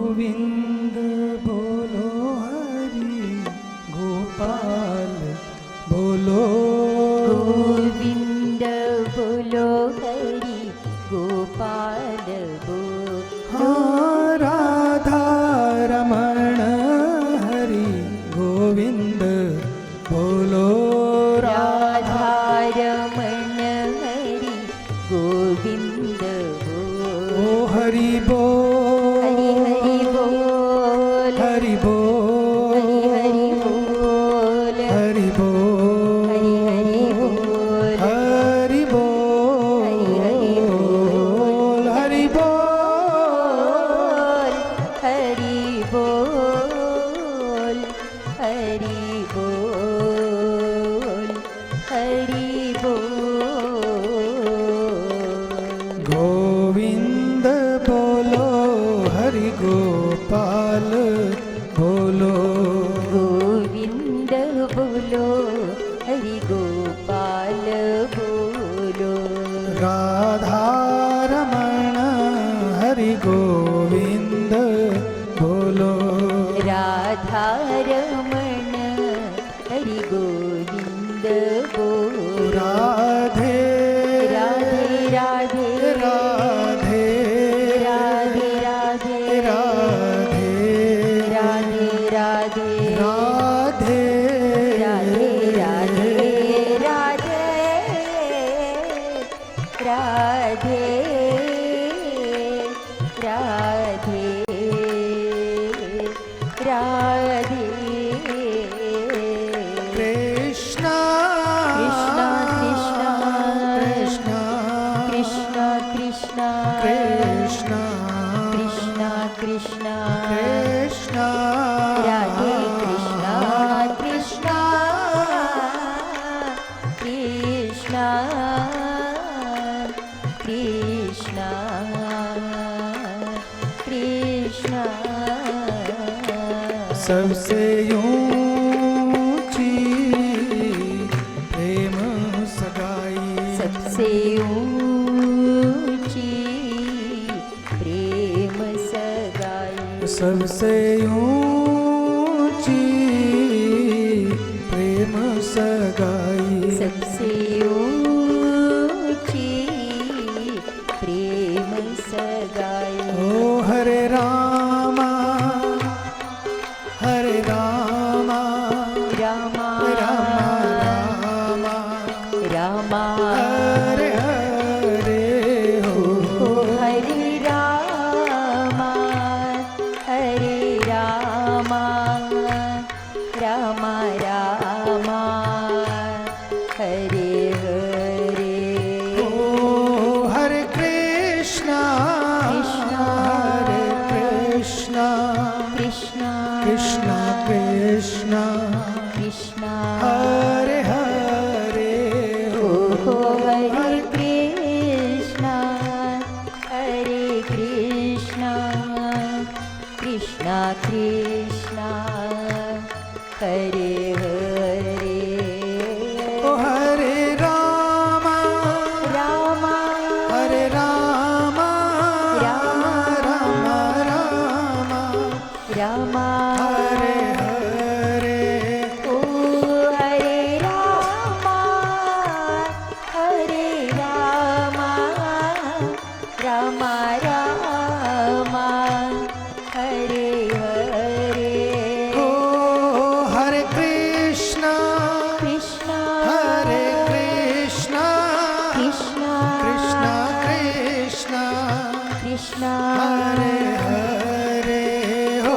गोविंद बोलो हरि गोपाल बोलो गोविंद बोलो हरि गोपाल बोलो हाँ राधा रमण हरि गोविंद बोलो राधा रमण हरि गोविंद बोलो ओ हरि बोल हरि हरि बोल हरि बोल हरि बोल हरि बोल हरि हरि बोल हरि बोल हरि हरि बोल हरि बोल हरि बोल हरि बोल गोविंद बोलो हरि गोपाल बोलो गोविंद बोलो हरि गोपाल बोलो राधा रमण हरि गोविंद बोलो राधा रमण हरि गोविंद बोलो राधे राधे राधे राधे राधे राधे राधे राधे राधे राधे राधे राधे राधे राधे राधे कृष्णा कृष्णा कृष्णा कृष्णा कृष्णा कृष्णा कृष्णा कृष्णा कृष्णा कृष्णा राधे कृष्णा कृष्णा कृष्णा कृष्णा कृष्णा सबसे ऊंची प्रेम सगाई सबसे ऊंची प्रेम सगाई सबसे ऊंची प्रेम सगाई सबसे ऊंची प्रेम सगाई ओ हरे रामा हरे रामा रामा रामा रामा रामा हरे हरे हो हरे रामा हरे रामा रामा रामा हरे हरे ओ हरे कृष्णा कृष्णा हरे कृष्णा कृष्णा कृष्णा कृष्णा कृष्णा हरे हरे हो हरे कृष्णा हरे कृष्णा कृष्णा कृष्णा हरे हरे ओ हरे रामा रामा हरे रामा रामा रामा रामा रामा हरे हरे ओ हरे रामा हरे रामा रामा रामा हरे हरे ओ हरे कृष्णा कृष्णा हरे कृष्णा कृष्णा कृष्णा कृष्णा कृष्णा हरे हरे हो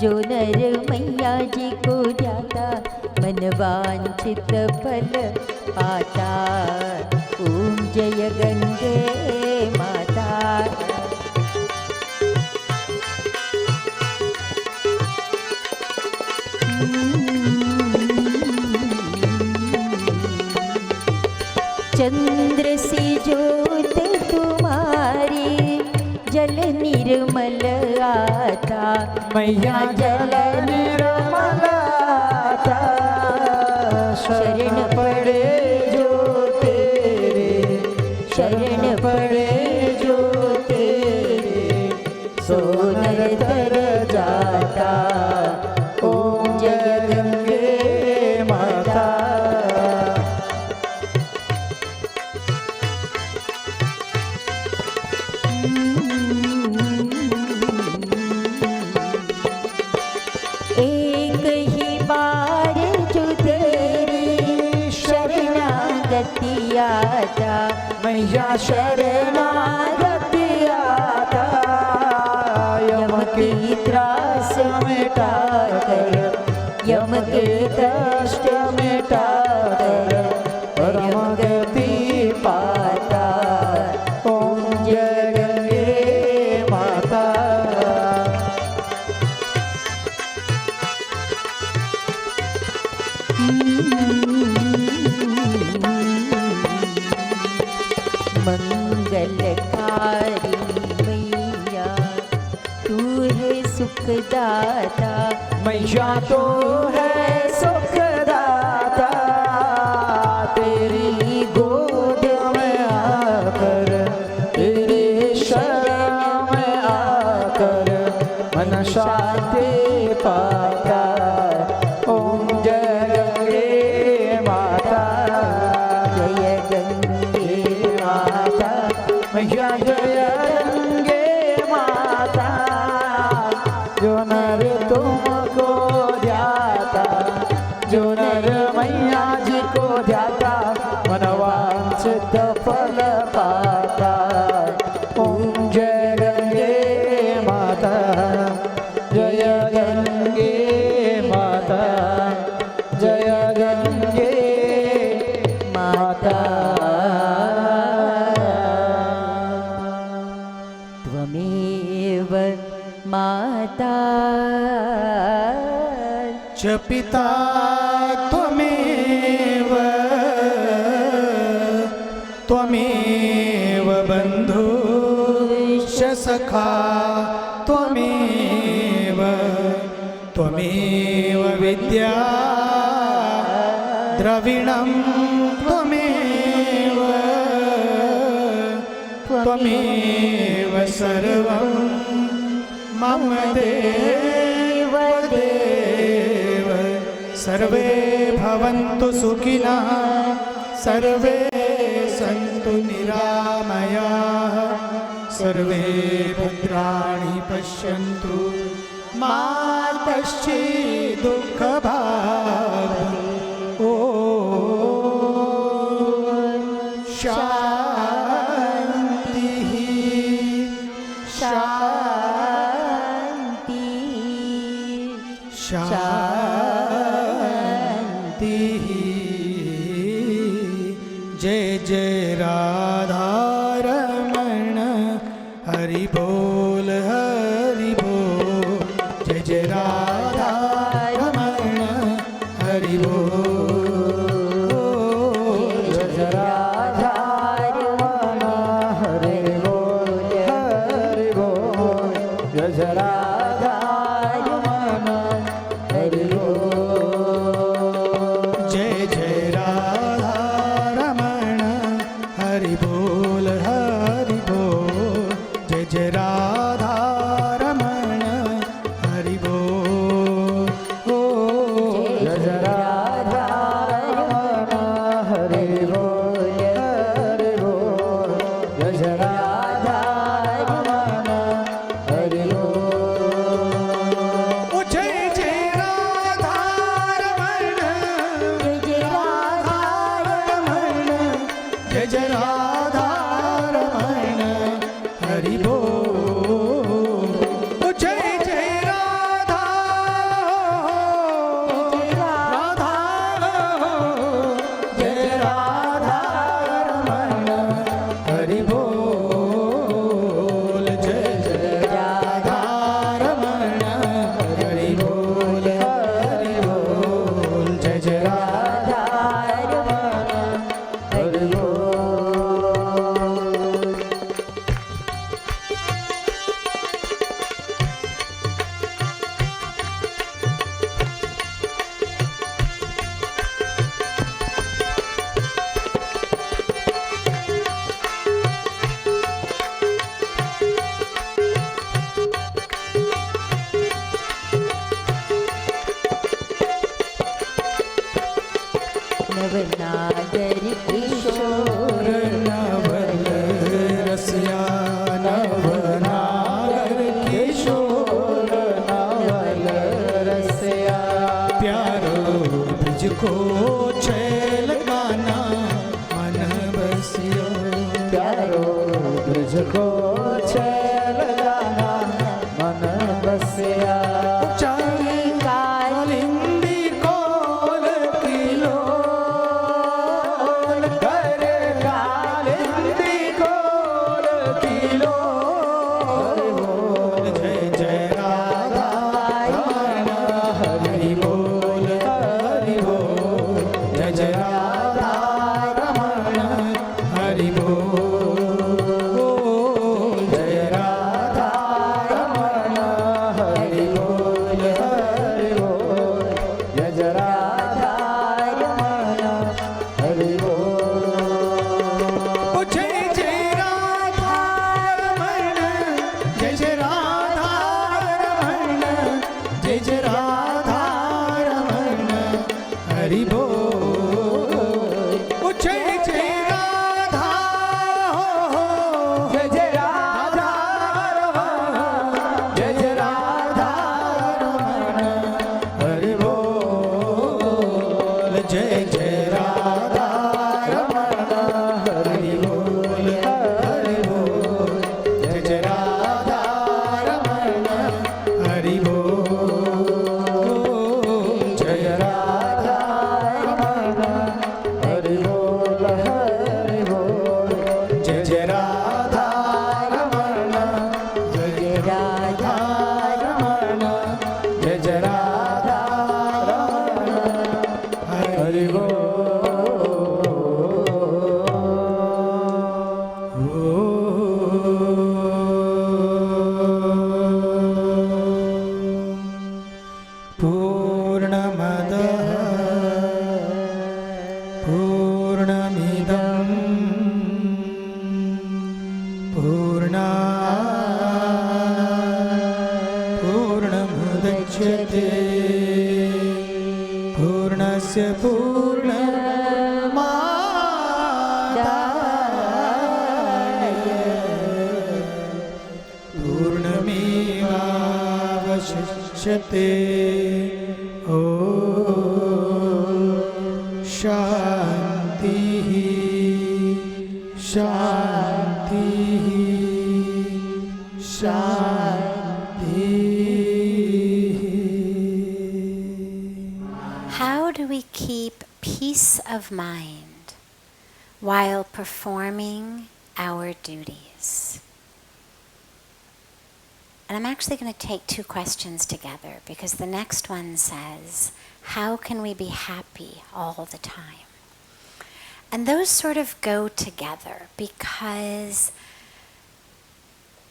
जो नर मैया जी को ध्याता मन वांछित फल पाता। ओम जय गंगे माता। चंद्र सी ज्योत तुम्हारी जल निर्मल आता। मैया जल निर्मल आता। शरण पड़े जो तेरे, शरण पड़े जो तेरे, सो नर तर जाता। ओम जय गंगे माता। एक ही बार जो तेरी शरणागति आता। मैया शरणागति आता। यम की त्रास मिटा कर, यम के कष्ट मिटा कर, परम गति पाता। ओम जय गंगे माता। मंगलकारी मैया तू है सुखदाता। मैया तो है सुखदाता। तेरी गोद में आकर, तेरे शरण में आकर, मन शांति पाता। ओम जय गंगे माता। जय गंगे माता। मैया जय गंगे माता। जो नर तुमको ध्याता, जो नर मैया जी को ध्याता, मन वांछित फल पाता। ओम जय गंगे माता। जय गंगे माता। जय गंगे माता। त्वमेव माता च पिता त्वमेव, त्वमेव बन्धुश्च सखा त्वमेव, त्वमेव विद्या द्रविणं त्वमेव, त्वमेव सर्वं मम देव देव। सर्वे भवन्तु सुखिनः, सर्वे सन्तु निरामयाः, सर्वे भद्राणि पश्यन्तु मा कश्चित् दुःखभाग्। ॐ शान्तिः शान्ति शान्तिः। जय जय राधा रमण हरि बोल हरि बोल। जय जय राधा रमण हरि बोल। जय जय राधा रमण हरि बोल हरि बोल। जय जय राधा रमण हरि बोल। जय जय राधा रमण हरि बोल हरि बोल। जय जय राधा रमण हरि बोल। जय जय राधा नवनागर किशोर नवल रसिया नवनागर किशोर नवल रसिया प्यारो तुझको छैल गाना मन बसियो प्यारो तुझको छैल गाना मन बसिया चाहे कालिंदी कोल किलोल करे कालिंदी कोल किलो जय जय राधा रमण हरि बोल हरि बोल जय जय राधा रमण हरि बोल जय राधा रमण हरि बोल हरि बोल जय जय राधा रमण हरि बोल ओ जय जय राधा रमण जय जय राधा रमण जय जय राधा रमण हरि बोल ओ जय जय राधा जय जय राधा रमण जय जय राधा रमण हरि बोल जय जय राधा रमण हरि बोल हरि बोल जय जय राधा रमण हरि बोल जय राधा रमण हरि बोल हरि बोल जय जय राधा रमण जय जय राधा रमण जय जय राधा रमण हरि पूर्णमदः पूर्णमिदं पूर्णमुदच्यते पूर्णस्य पूर्णमादाय पूर्णमेवावशिष्यते ॐ शान्तिः शान्तिः शान्तिः How do we keep peace of mind while performing our duties? And I'm actually going to take two questions together because the next one says, how can we be happy all the time? And those sort of go together because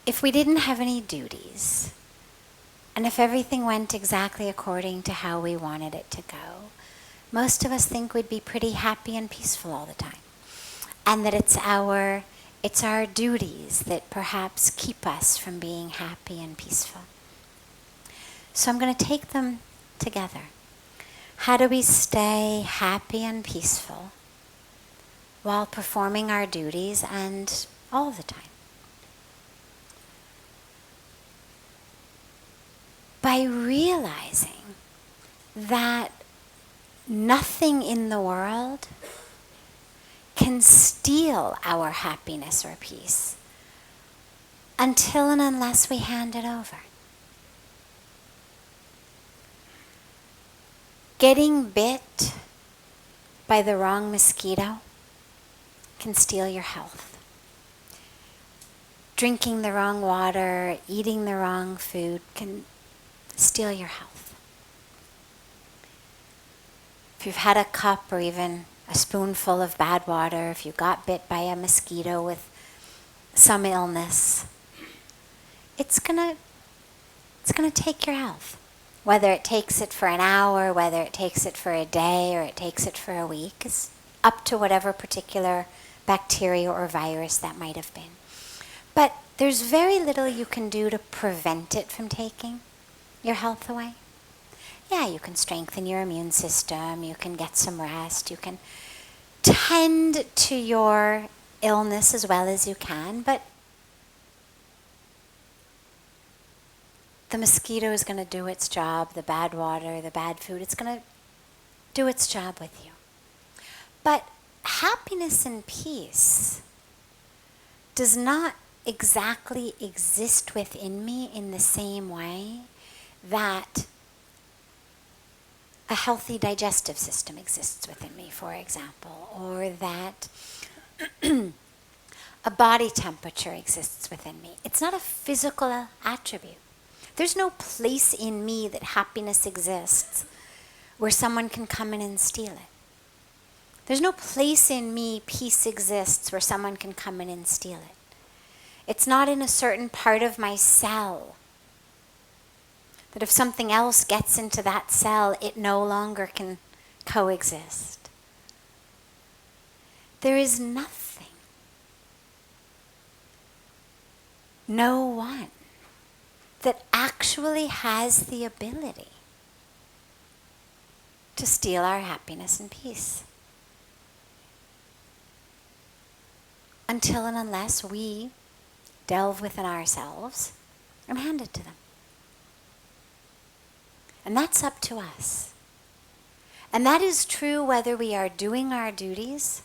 if we didn't have any duties, and if everything went exactly according to how we wanted it to go, most of us think we'd be pretty happy and peaceful all the time. And that it's our duties that perhaps keep us from being happy and peaceful. So I'm going to take them together. How do we stay happy and peaceful while performing our duties and all the time? By realizing that nothing in the world can steal our happiness or peace until and unless we hand it over. Getting bit by the wrong mosquito can steal your health. Drinking the wrong water, eating the wrong food can steal your health. If you've had a cup or even a spoonful of bad water, if you got bit by a mosquito with some illness, it's gonna take your health. Whether it takes it for an hour, whether it takes it for a day, or it takes it for a week, is up to whatever particular bacteria or virus that might have been. But there's very little you can do to prevent it from taking your health away. Yeah, you can strengthen your immune system, you can get some rest, you can tend to your illness as well as you can, but the mosquito is going to do its job, the bad water, the bad food, it's going to do its job with you. But happiness and peace does not exactly exist within me in the same way that a healthy digestive system exists within me, for example, or that a body temperature exists within me. It's not a physical attribute. There's no place in me that happiness exists where someone can come in and steal it. There's no place in me peace exists where someone can come in and steal it. It's not in a certain part of my cell that if something else gets into that cell, it no longer can coexist. There is nothing, no one, that actually has the ability to steal our happiness and peace. Until and unless we delve within ourselves and hand it to them. And that's up to us. And that is true whether we are doing our duties,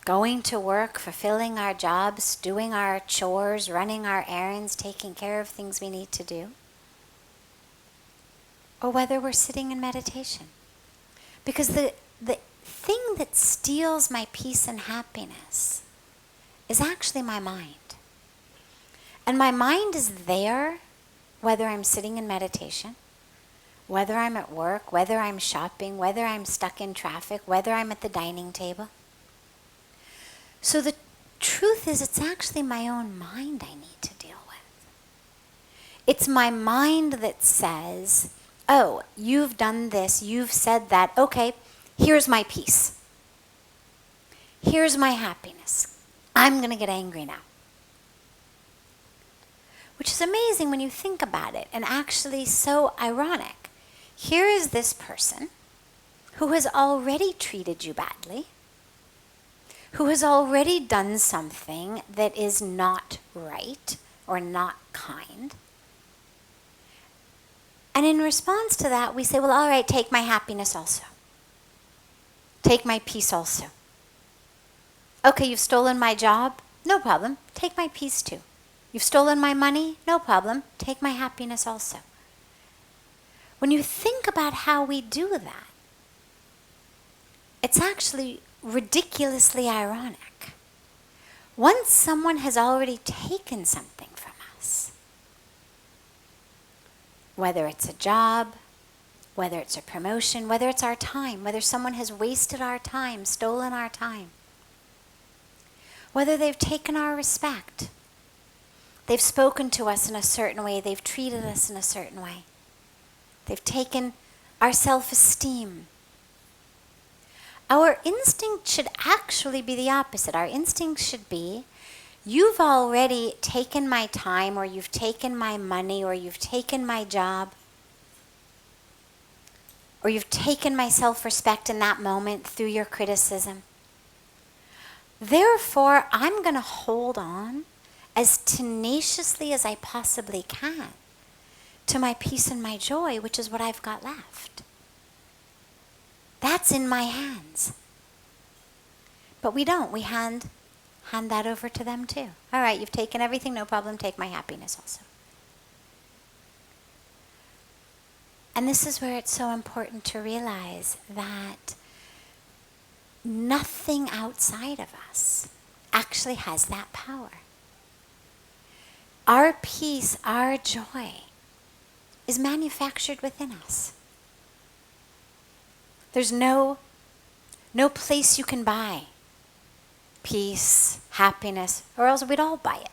going to work, fulfilling our jobs, doing our chores, running our errands, taking care of things we need to do, or whether we're sitting in meditation. Because the thing that steals my peace and happiness is actually my mind. And my mind is there whether I'm sitting in meditation, whether I'm at work, whether I'm shopping, whether I'm stuck in traffic, whether I'm at the dining table. So the truth is, it's actually my own mind I need to deal with. It's my mind that says, oh, you've done this, you've said that, okay, here's my peace. Here's my happiness. I'm going to get angry now. Which is amazing when you think about it, and actually so ironic. Here is this person who has already treated you badly, who has already done something that is not right or not kind. And in response to that, we say, well, all right, take my happiness also. Take my peace also. Okay, you've stolen my job? No problem. Take my peace too. You've stolen my money? No problem. Take my happiness also. When you think about how we do that, it's actually ridiculously ironic. Once someone has already taken something from us, whether it's a job, whether it's a promotion, whether it's our time, whether someone has wasted our time, stolen our time, whether they've taken our respect, they've spoken to us in a certain way, they've treated us in a certain way, they've taken our self-esteem. Our instinct should actually be the opposite. Our instinct should be, you've already taken my time, or you've taken my money, or you've taken my job, or you've taken my self-respect in that moment through your criticism. Therefore, I'm going to hold on as tenaciously as I possibly can to my peace and my joy, which is what I've got left. That's in my hands. But we don't. We hand that over to them too. All right, you've taken everything, no problem, take my happiness also. And this is where it's so important to realize that nothing outside of us actually has that power. Our peace, our joy is manufactured within us. There's no place you can buy peace, happiness, or else we'd all buy it.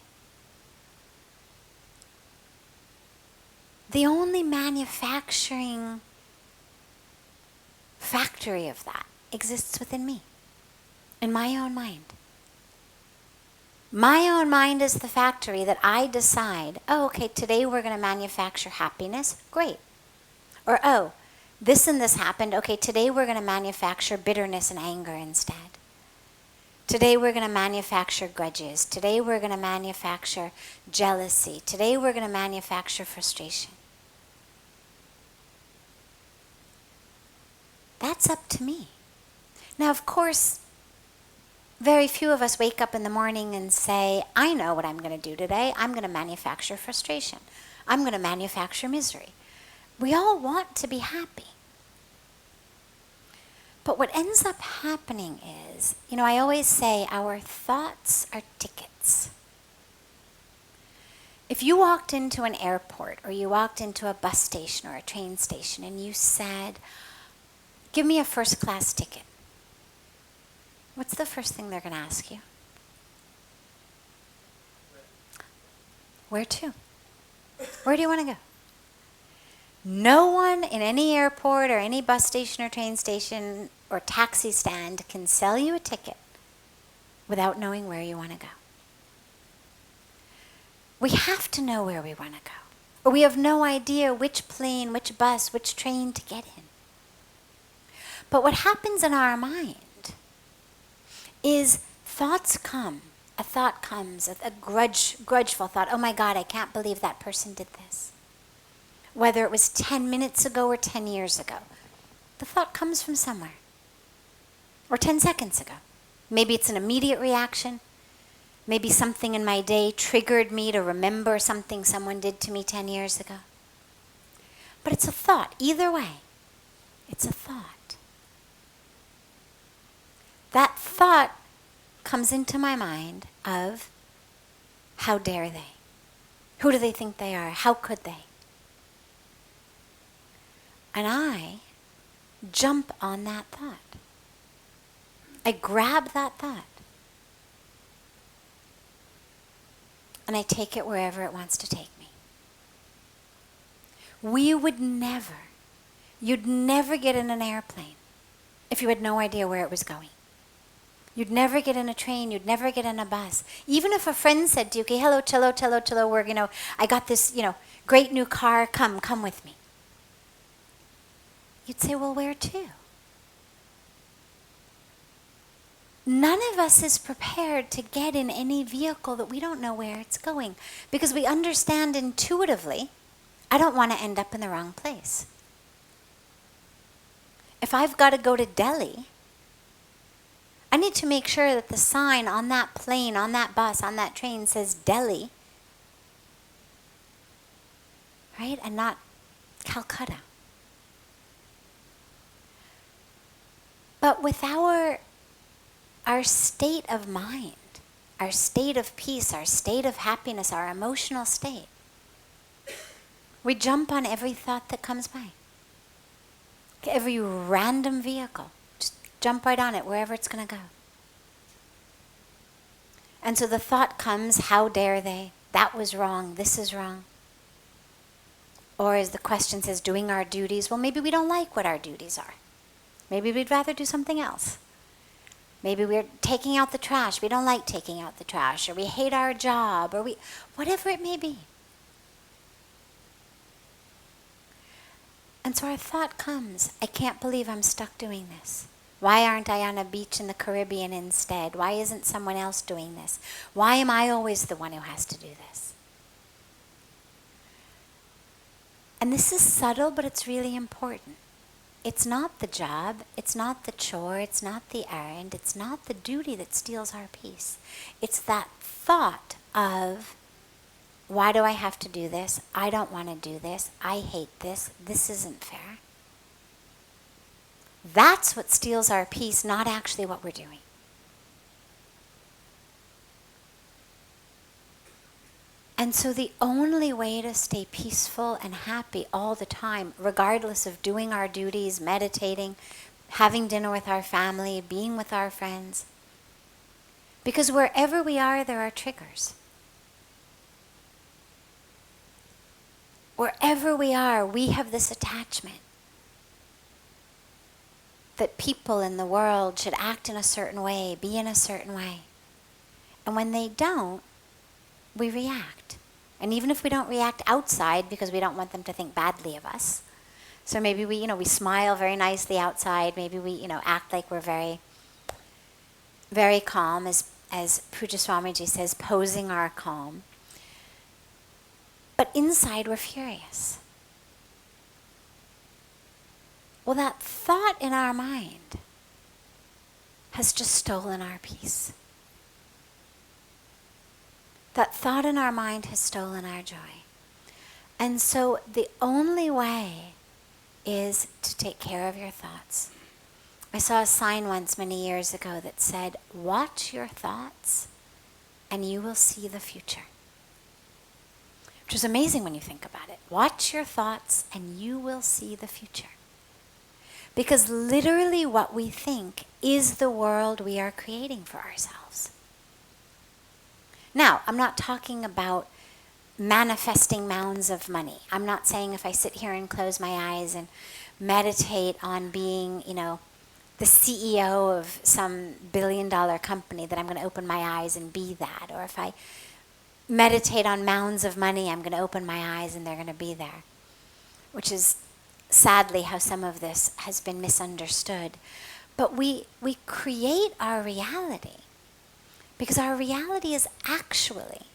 The only manufacturing factory of that exists within me, in my own mind. My own mind is the factory that I decide, oh, okay, today we're going to manufacture happiness. Great. Or, oh, this and this happened. Okay, today we're going to manufacture bitterness and anger instead. Today we're going to manufacture grudges. Today we're going to manufacture jealousy. Today we're going to manufacture frustration. That's up to me. Now, of course, very few of us wake up in the morning and say, I know what I'm going to do today. I'm going to manufacture frustration. I'm going to manufacture misery. We all want to be happy. But what ends up happening is, I always say our thoughts are tickets. If you walked into an airport or you walked into a bus station or a train station and you said, give me a first class ticket, what's the first thing they're going to ask you? Where to? Where do you want to go? No one in any airport or any bus station or train station or taxi stand can sell you a ticket without knowing where you want to go. We have to know where we want to go, or we have no idea which plane, which bus, which train to get in. But what happens in our mind is thoughts come. A thought comes, a grudgeful thought. Oh my God, I can't believe that person did this. Whether it was 10 minutes ago or 10 years ago. The thought comes from somewhere. Or 10 seconds ago. Maybe it's an immediate reaction. Maybe something in my day triggered me to remember something someone did to me 10 years ago. But it's a thought. Either way, it's a thought. That thought comes into my mind of, how dare they? Who do they think they are? How could they? And I jump on that thought. I grab that thought. And I take it wherever it wants to take me. You'd never get in an airplane if you had no idea where it was going. You'd never get in a train, you'd never get in a bus. Even if a friend said to you, okay, hello, cello, I got this, great new car, come with me. You'd say, well, where to? None of us is prepared to get in any vehicle that we don't know where it's going, because we understand intuitively, I don't want to end up in the wrong place. If I've got to go to Delhi, I need to make sure that the sign on that plane, on that bus, on that train says Delhi, right? And not Calcutta. But with our state of mind, our state of peace, our state of happiness, our emotional state, we jump on every thought that comes by. Every random vehicle. Just jump right on it, wherever it's going to go. And so the thought comes, how dare they? That was wrong, this is wrong. Or as the question says, doing our duties. Well, maybe we don't like what our duties are. Maybe we'd rather do something else. Maybe we're taking out the trash. We don't like taking out the trash. Or we hate our job. Or whatever it may be. And so our thought comes, I can't believe I'm stuck doing this. Why aren't I on a beach in the Caribbean instead? Why isn't someone else doing this? Why am I always the one who has to do this? And this is subtle, but it's really important. It's not the job, it's not the chore, it's not the errand, it's not the duty that steals our peace. It's that thought of, why do I have to do this? I don't want to do this. I hate this. This isn't fair. That's what steals our peace, not actually what we're doing. And so the only way to stay peaceful and happy all the time, regardless of doing our duties, meditating, having dinner with our family, being with our friends, because wherever we are, there are triggers. Wherever we are, we have this attachment that people in the world should act in a certain way, be in a certain way. And when they don't, we react. And even if we don't react outside because we don't want them to think badly of us, So maybe we smile very nicely outside. Maybe we, act like we're very, very calm, as Pujya Swamiji says, posing our calm. But inside we're furious. Well, that thought in our mind has just stolen our peace. That thought in our mind has stolen our joy. And so the only way is to take care of your thoughts. I saw a sign once many years ago that said, "Watch your thoughts and you will see the future." Which is amazing when you think about it. Watch your thoughts and you will see the future. Because literally what we think is the world we are creating for ourselves. Now, I'm not talking about manifesting mounds of money. I'm not saying if I sit here and close my eyes and meditate on being, the CEO of some billion-dollar company that I'm going to open my eyes and be that. Or if I meditate on mounds of money, I'm going to open my eyes and they're going to be there. Which is sadly how some of this has been misunderstood. But we create our reality because our reality is actually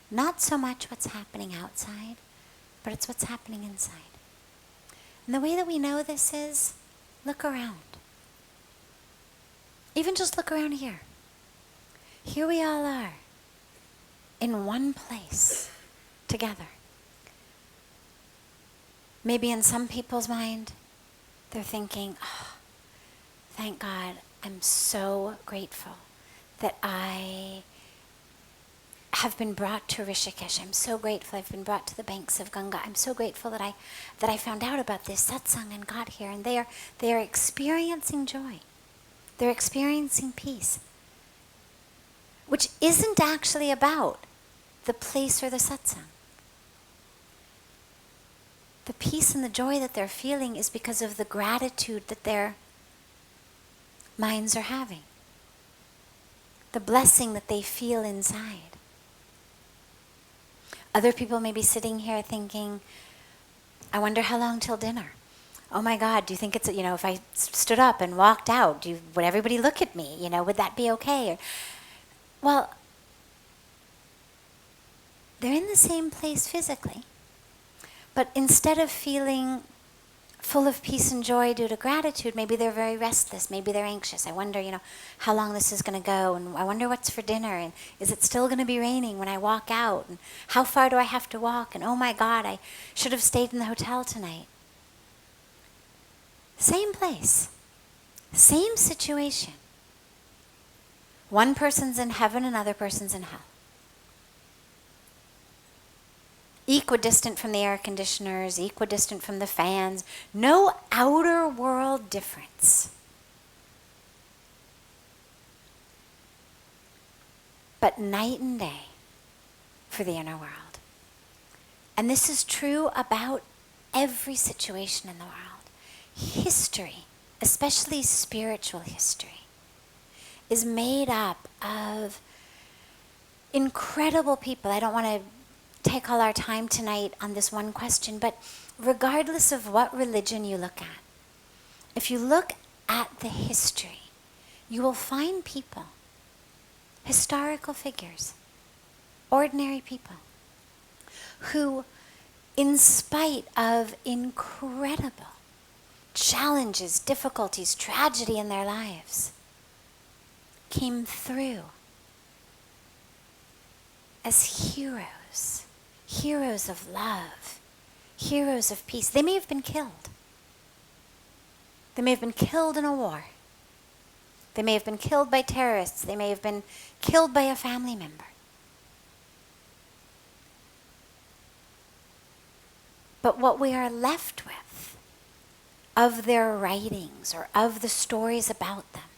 not so much what's happening outside, but it's what's happening inside. And the way that we know this is, look around. Even just look around here. Here we all are, in one place, together. Maybe in some people's mind, they're thinking, "Oh, thank God, I'm so grateful that I have been brought to Rishikesh. I'm so grateful I've been brought to the banks of Ganga. I'm so grateful that I found out about this satsang and got here." And they are experiencing joy. They're experiencing peace, which isn't actually about the place or the satsang. The peace and the joy that they're feeling is because of the gratitude that their minds are having. The blessing that they feel inside. Other people may be sitting here thinking, "I wonder how long till dinner? Oh my God, do you think it's, if I stood up and walked out, would everybody look at me? Would that be okay?" Well, they're in the same place physically. But instead of feeling full of peace and joy due to gratitude, maybe they're very restless, maybe they're anxious. I wonder, how long this is going to go, and I wonder what's for dinner, and is it still going to be raining when I walk out, and how far do I have to walk, and oh my God, I should have stayed in the hotel tonight. Same place, same situation. One person's in heaven, another person's in hell. Equidistant from the air conditioners, equidistant from the fans, no outer world difference. But night and day for the inner world. And this is true about every situation in the world. History, especially spiritual history, is made up of incredible people. I don't want to take all our time tonight on this one question, but regardless of what religion you look at, if you look at the history, you will find people, historical figures, ordinary people, who, in spite of incredible challenges, difficulties, tragedy in their lives, came through as heroes. Heroes of love, heroes of peace. They may have been killed. They may have been killed in a war. They may have been killed by terrorists. They may have been killed by a family member. But what we are left with of their writings or of the stories about them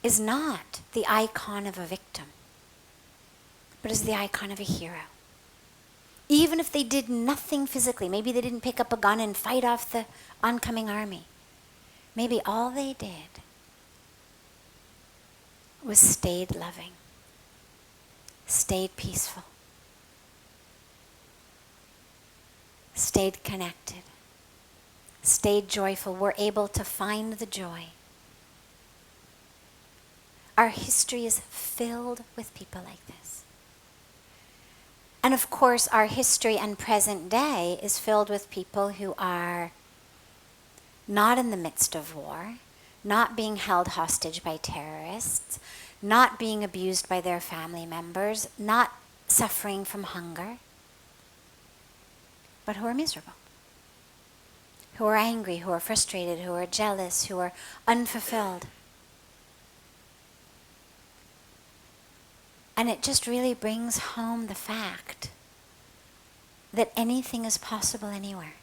is not the icon of a victim, but is the icon of a hero. Even if they did nothing physically, maybe they didn't pick up a gun and fight off the oncoming army. Maybe all they did was stayed loving, stayed peaceful. stayed connected, stayed joyful, were able to find the joy. Our history is filled with people like this. And of course, our history and present day is filled with people who are not in the midst of war, not being held hostage by terrorists, not being abused by their family members, not suffering from hunger, but who are miserable, who are angry, who are frustrated, who are jealous, who are unfulfilled. And it just really brings home the fact that anything is possible anywhere.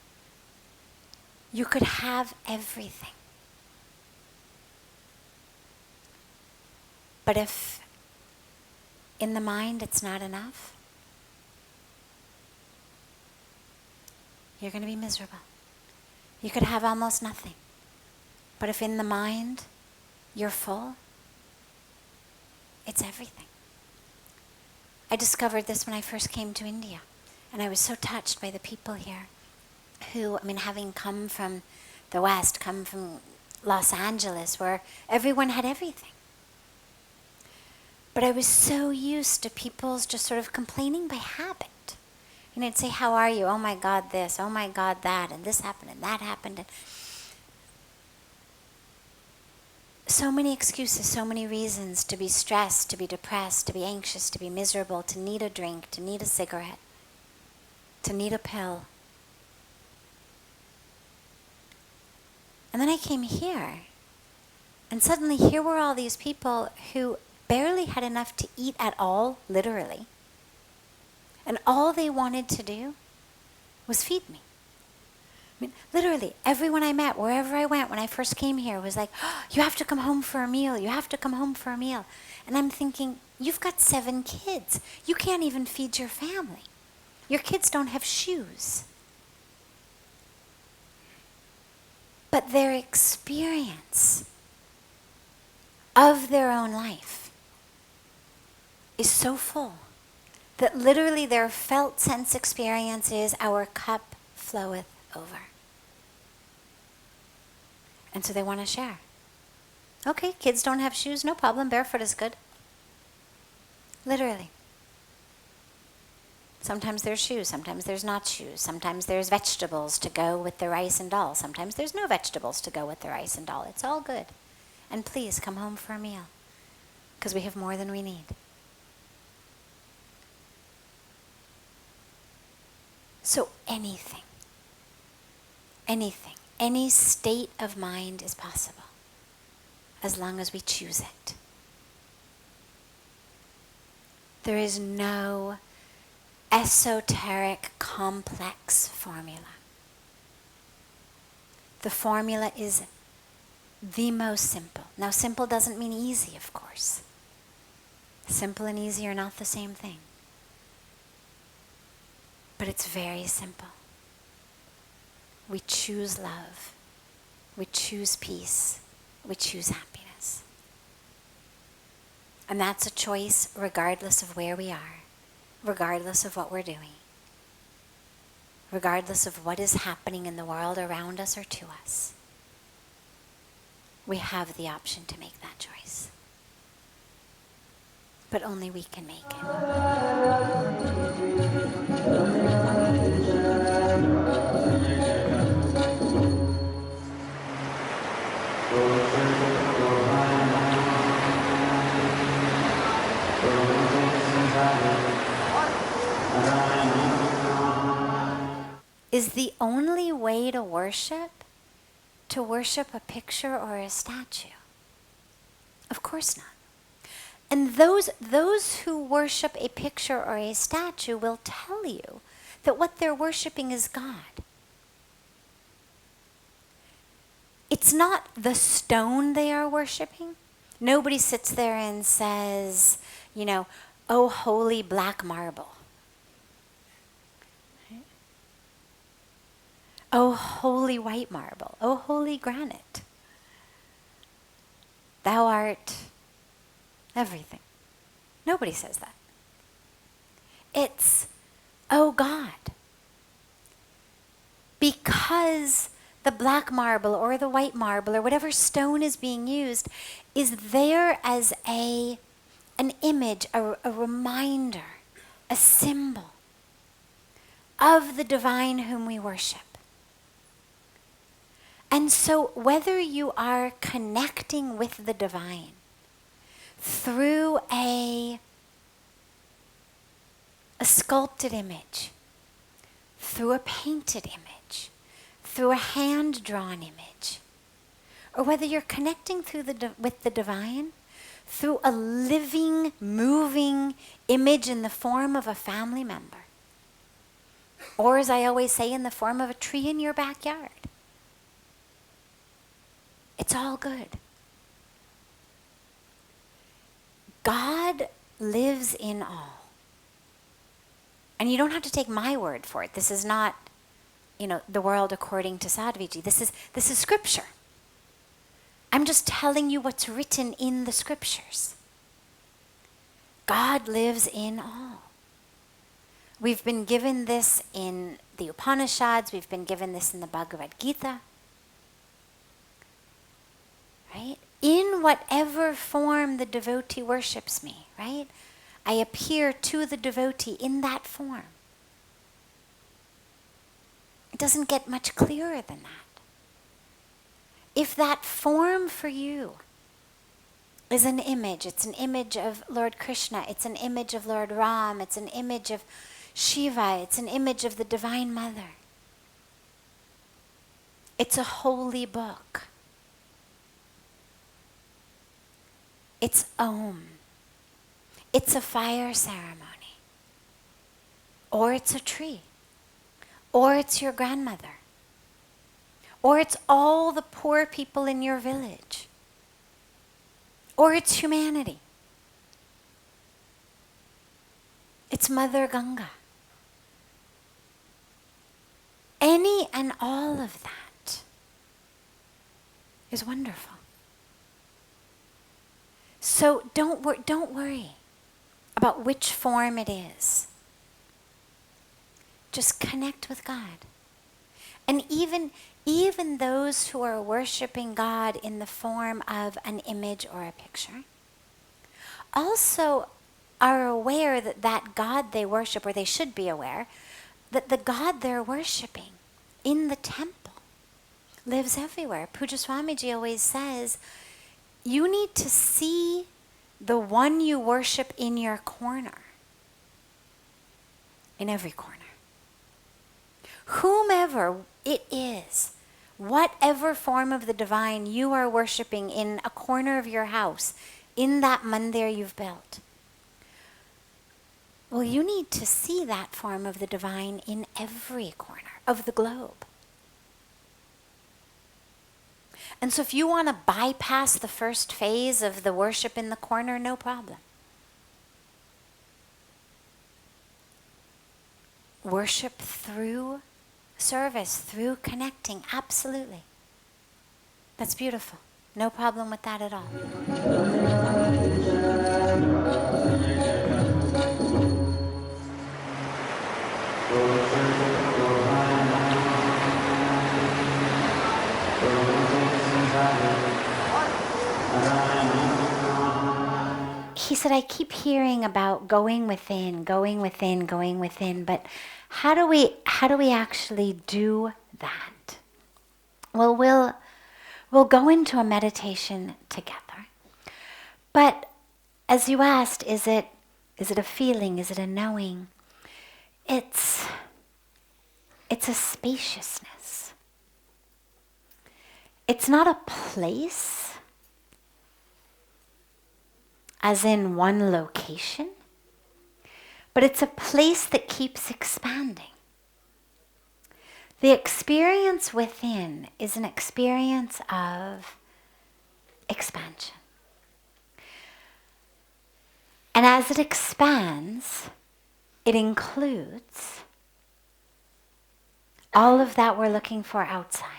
You could have everything. But if in the mind it's not enough, you're going to be miserable. You could have almost nothing. But if in the mind you're full, it's everything. I discovered this when I first came to India. And I was so touched by the people here who, having come from the West, come from Los Angeles, where everyone had everything. But I was so used to people's just sort of complaining by habit. I'd say, how are you? Oh my God, this. Oh my God, that. And this happened and that happened. And so many excuses, so many reasons to be stressed, to be depressed, to be anxious, to be miserable, to need a drink, to need a cigarette, to need a pill. And then I came here, and suddenly here were all these people who barely had enough to eat at all, literally. And all they wanted to do was feed me. Literally, everyone I met, wherever I went when I first came here, was like, oh, you have to come home for a meal, you have to come home for a meal. And I'm thinking, you've got 7 kids. You can't even feed your family. Your kids don't have shoes. But their experience of their own life is so full that literally their felt sense experience is, our cup floweth over. And so they want to share. Okay, kids don't have shoes, no problem, barefoot is good. Literally. Sometimes there's shoes, sometimes there's not shoes. Sometimes there's vegetables to go with the rice and dal. Sometimes there's no vegetables to go with the rice and dal. It's all good. And please come home for a meal, because we have more than we need. So anything, any state of mind is possible, as long as we choose it. There is no esoteric, complex formula. The formula is the most simple. Now, simple doesn't mean easy, of course. Simple and easy are not the same thing. But it's very simple. We choose love. We choose peace. We choose happiness. And that's a choice regardless of where we are, regardless of what we're doing, regardless of what is happening in the world around us or to us. We have the option to make that choice. But only we can make it. Is the only way to worship a picture or a statue? Of course not. And those who worship a picture or a statue will tell you that what they're worshiping is God. It's not the stone they are worshiping. Nobody sits there and says, oh, holy black marble. Oh, holy white marble. Oh, holy granite. Thou art everything. Nobody says that. It's, oh God, because the black marble or the white marble or whatever stone is being used is there as an image, a reminder, a symbol of the divine whom we worship. And so whether you are connecting with the divine through a sculpted image, through a painted image, through a hand-drawn image, or whether you're connecting with the divine through a living, moving image in the form of a family member, or as I always say, in the form of a tree in your backyard. It's all good. God lives in all. And you don't have to take my word for it. This is not, the world according to Sadhviji. This is scripture. I'm just telling you what's written in the scriptures. God lives in all. We've been given this in the Upanishads. We've been given this in the Bhagavad Gita. Right? In whatever form the devotee worships me, right? I appear to the devotee in that form. It doesn't get much clearer than that. If that form for you is an image, it's an image of Lord Krishna, it's an image of Lord Ram, it's an image of Shiva, it's an image of the Divine Mother. It's a holy book. It's Om. It's a fire ceremony. Or it's a tree. Or it's your grandmother. Or it's all the poor people in your village. Or it's humanity. It's Mother Ganga. Any and all of that is wonderful. So don't worry about which form it is. Just connect with God. And even those who are worshiping God in the form of an image or a picture also are aware that God they worship, or they should be aware, that the God they're worshiping in the temple lives everywhere. Puja Swamiji always says, you need to see the one you worship in your corner, in every corner. Whomever it is, whatever form of the divine you are worshiping in a corner of your house, in that mandir you've built, well, you need to see that form of the divine in every corner of the globe. And so if you want to bypass the first phase of the worship in the corner, no problem. Worship through service, through connecting, absolutely. That's beautiful. No problem with that at all. He said, I keep hearing about going within, but how do we actually do that? Well, we'll go into a meditation together. But as you asked, is it a feeling? Is it a knowing? It's a spaciousness. It's not a place, as in one location, but it's a place that keeps expanding. The experience within is an experience of expansion. And as it expands, it includes all of that we're looking for outside.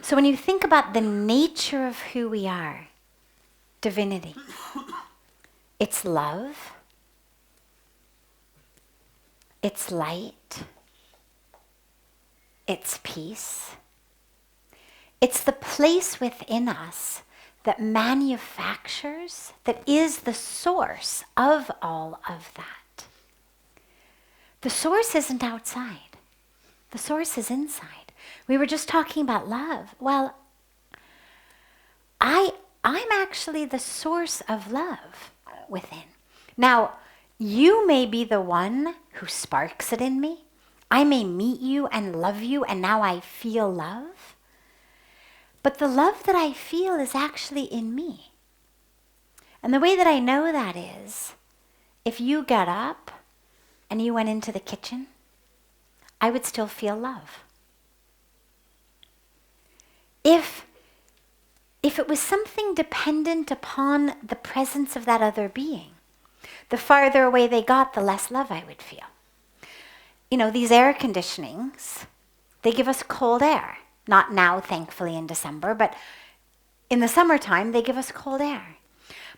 So when you think about the nature of who we are, divinity, it's love, it's light, It's peace. It's the place within us that manufactures, that is the source of all of that. The source isn't outside. The source is inside. We were just talking about love. Well, I'm actually the source of love within. Now, you may be the one who sparks it in me. I may meet you and love you, and now I feel love. But the love that I feel is actually in me. And the way that I know that is, if you got up and you went into the kitchen, I would still feel love. If it was something dependent upon the presence of that other being, the farther away they got, the less love I would feel. You know, these air conditionings, they give us cold air. Not now, thankfully, in December, but in the summertime, they give us cold air.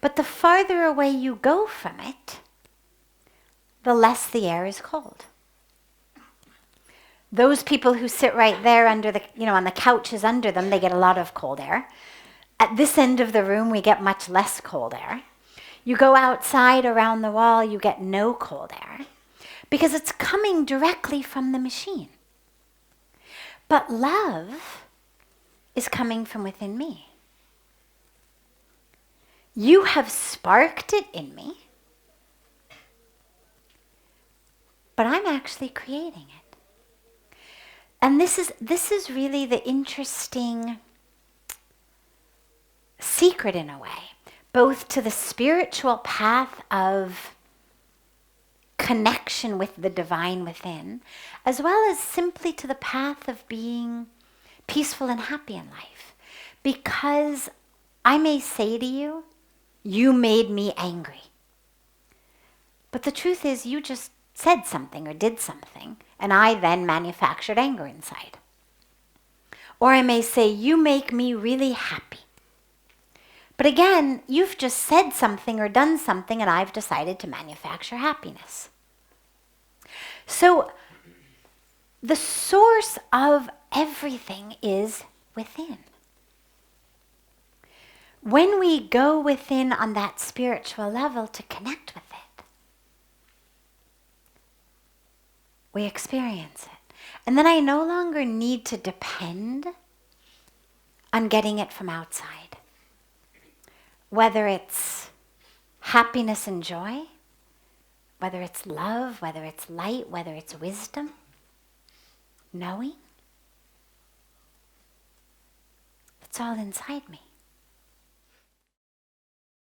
But the farther away you go from it, the less the air is cold. Those people who sit right there under the, on the couches under them, they get a lot of cold air. At this end of the room, we get much less cold air. You go outside around the wall, you get no cold air because it's coming directly from the machine. But love is coming from within me. You have sparked it in me, but I'm actually creating it. And this is really the interesting secret in a way, both to the spiritual path of connection with the divine within, as well as simply to the path of being peaceful and happy in life. Because I may say to you, you made me angry. But the truth is, you just said something or did something, and I then manufactured anger inside. Or I may say, you make me really happy. But again, you've just said something or done something, and I've decided to manufacture happiness. So the source of everything is within. When we go within on that spiritual level to connect with it, we experience it. And then I no longer need to depend on getting it from outside. Whether it's happiness and joy, whether it's love, whether it's light, whether it's wisdom, knowing, it's all inside me.